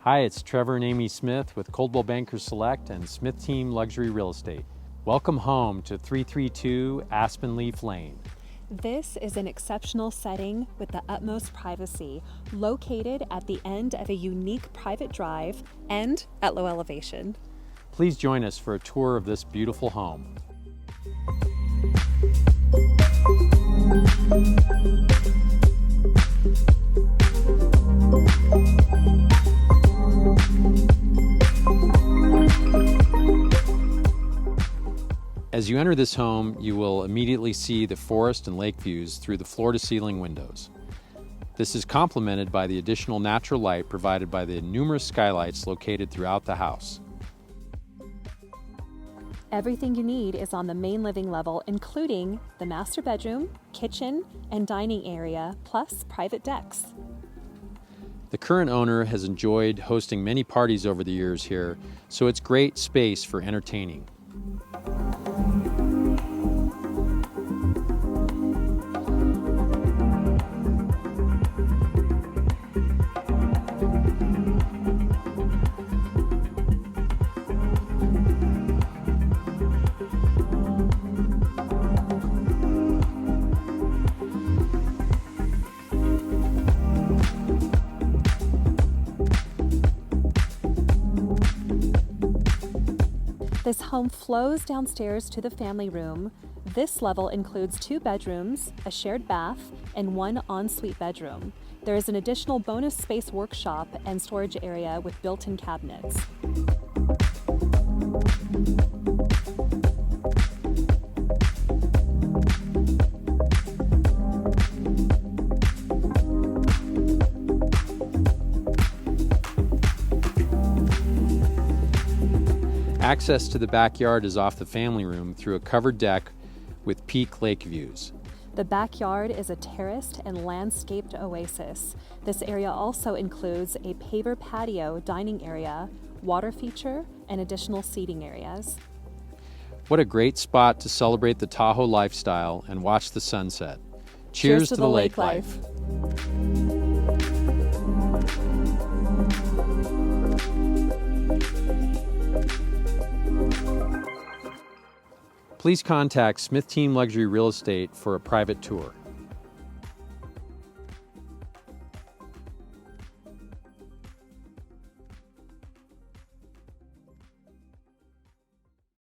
Hi, it's Trevor and Amy Smith with Coldwell Banker Select and Smith Team Luxury Real Estate. Welcome home to 332 Aspen Leaf Lane. This is an exceptional setting with the utmost privacy, located at the end of a unique private drive and at low elevation. Please join us for a tour of this beautiful home. As you enter this home, you will immediately see the forest and lake views through the floor-to-ceiling windows. This is complemented by the additional natural light provided by the numerous skylights located throughout the house. Everything you need is on the main living level, including the master bedroom, kitchen, and dining area, plus private decks. The current owner has enjoyed hosting many parties over the years here, so it's great space for entertaining. This home flows downstairs to the family room. This level includes 2 bedrooms, a shared bath, and 1 ensuite bedroom. There is an additional bonus space workshop and storage area with built-in cabinets. Access to the backyard is off the family room through a covered deck with peak lake views. The backyard is a terraced and landscaped oasis. This area also includes a paver patio dining area, water feature, and additional seating areas. What a great spot to celebrate the Tahoe lifestyle and watch the sunset. Cheers to the lake life. Please contact Smith Team Luxury Real Estate for a private tour.